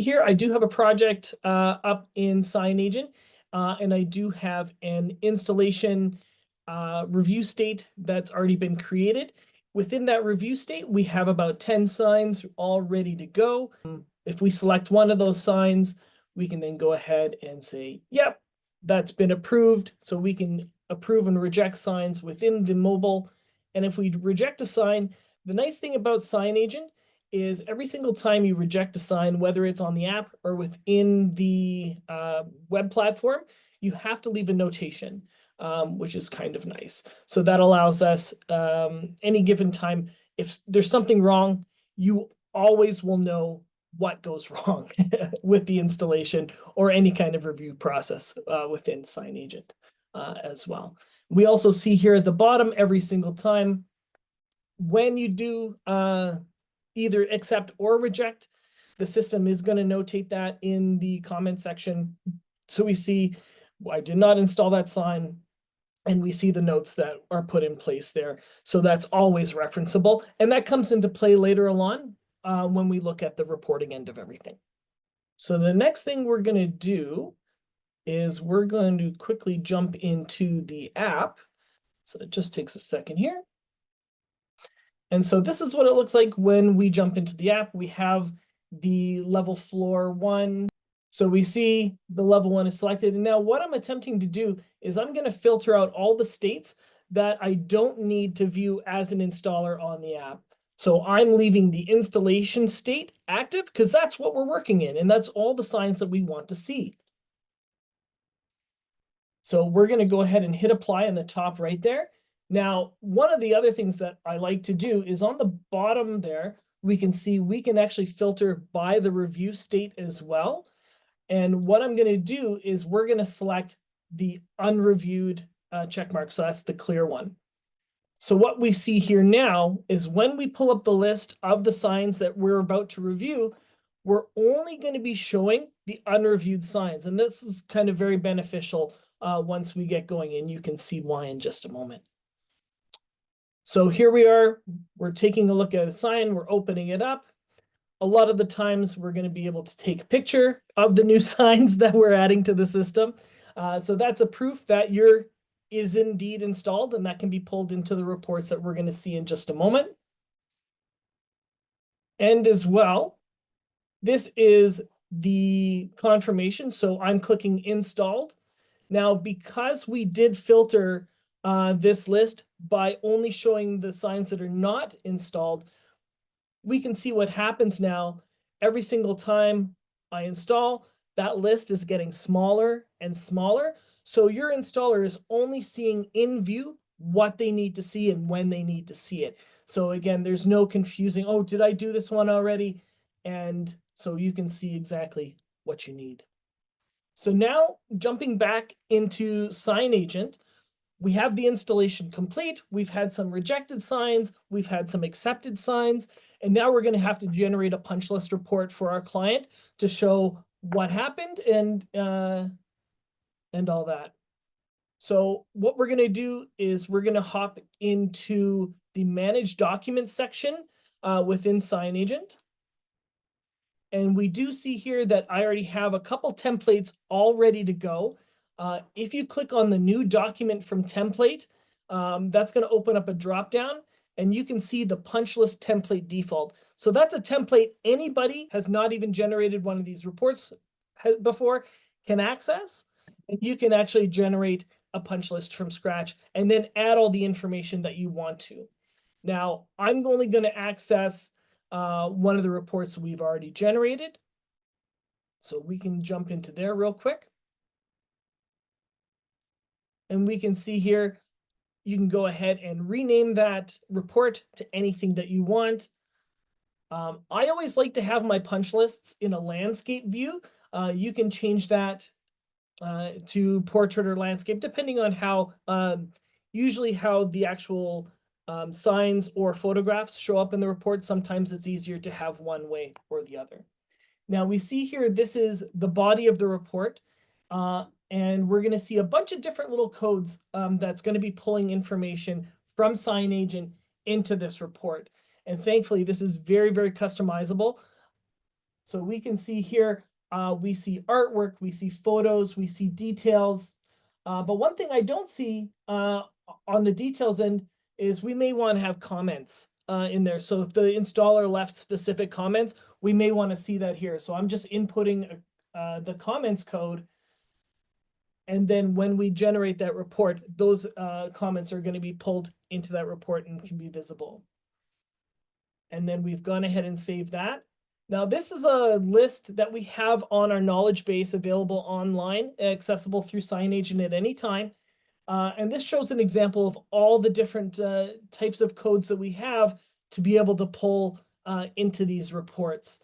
Here, I do have a project up in SignAgent, and I do have an installation review state that's already been created. Within that review state, we have about 10 signs all ready to go. If we select one of those signs, we can then go ahead and say, yep, that's been approved. So we can approve and reject signs within the mobile. And if we reject a sign, the nice thing about SignAgent is every single time you reject a sign, whether it's on the app or within the web platform, you have to leave a notation, which is kind of nice. So that allows us any given time, if there's something wrong, you always will know what goes wrong with the installation or any kind of review process within SignAgent as well. We also see here at the bottom every single time when you do either accept or reject, the system is going to notate that in the comment section. So we see, I did not install that sign, and we see the notes that are put in place there. So that's always referenceable. And that comes into play later on when we look at the reporting end of everything. So the next thing we're going to do is we're going to quickly jump into the app. So it just takes a second here. And so this is what it looks like when we jump into the app. We have the level floor 1. So we see the level 1 is selected. And now what I'm attempting to do is I'm going to filter out all the states that I don't need to view as an installer on the app. So I'm leaving the installation state active because that's what we're working in. And that's all the signs that we want to see. So we're going to go ahead and hit apply on the top right there. Now, one of the other things that I like to do is on the bottom there, we can see we can actually filter by the review state as well. And what I'm going to do is we're going to select the unreviewed check mark. So that's the clear one. So what we see here now is when we pull up the list of the signs that we're about to review, we're only going to be showing the unreviewed signs. And this is kind of very beneficial once we get going, and you can see why in just a moment. So here we are, we're taking a look at a sign, we're opening it up. A lot of the times we're going to be able to take a picture of the new signs that we're adding to the system. So that's a proof that your is indeed installed, and that can be pulled into the reports that we're going to see in just a moment. And as well, this is the confirmation. So I'm clicking installed. Now, because we did filter this list by only showing the signs that are not installed, we can see what happens now. Every single time I install, that list is getting smaller and smaller. So your installer is only seeing in view what they need to see and when they need to see it. So again, there's no confusing, oh, did I do this one already? And so you can see exactly what you need. So now jumping back into SignAgent, we have the installation complete. We've had some rejected signs. We've had some accepted signs. And now we're going to have to generate a punch list report for our client to show what happened and all that. So what we're going to do is we're going to hop into the Manage Documents section within SignAgent. And we do see here that I already have a couple templates all ready to go. If you click on the new document from template, that's going to open up a dropdown, and you can see the punch list template default. So that's a template anybody has not even generated one of these reports before can access. And you can actually generate a punch list from scratch and then add all the information that you want to. Now, I'm only going to access one of the reports we've already generated. So we can jump into there real quick. And we can see here, you can go ahead and rename that report to anything that you want. I always like to have my punch lists in a landscape view. You can change that to portrait or landscape, depending on how, usually how the actual signs or photographs show up in the report. Sometimes it's easier to have one way or the other. Now we see here, this is the body of the report. And we're going to see a bunch of different little codes that's going to be pulling information from SignAgent into this report. And thankfully, this is very, very customizable. So we can see here, we see artwork, we see photos, we see details. But one thing I don't see on the details end is we may want to have comments in there. So if the installer left specific comments, we may want to see that here. So I'm just inputting the comments code. And then when we generate that report, those comments are going to be pulled into that report and can be visible. And then we've gone ahead and saved that. Now, this is a list that we have on our knowledge base available online, accessible through SignAgent at any time. And this shows an example of all the different types of codes that we have to be able to pull into these reports.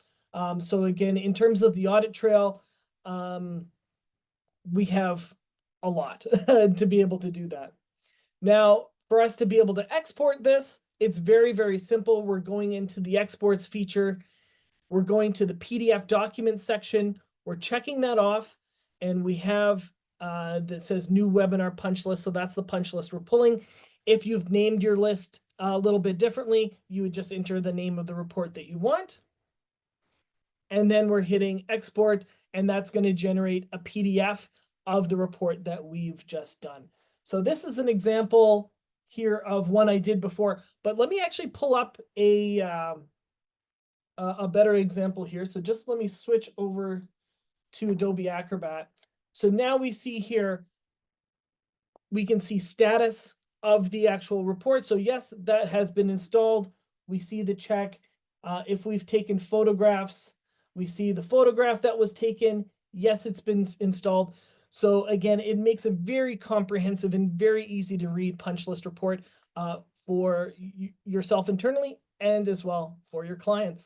So again, in terms of the audit trail, we have a lot to be able to do that. Now, for us to be able to export this, it's very, very simple. We're going into the exports feature. We're going to the PDF document section. We're checking that off, and we have that says new webinar punch list. So that's the punch list we're pulling. If you've named your list a little bit differently, you would just enter the name of the report that you want. And then we're hitting export, and that's going to generate a PDF of the report that we've just done. So this is an example here of one I did before, but let me actually pull up a better example here. So just let me switch over to Adobe Acrobat. So now we see here, we can see status of the actual report. So yes, that has been installed. We see the check. If we've taken photographs, we see the photograph that was taken. Yes, it's been installed. So again, it makes a very comprehensive and very easy to read punch list report for yourself internally and as well for your clients.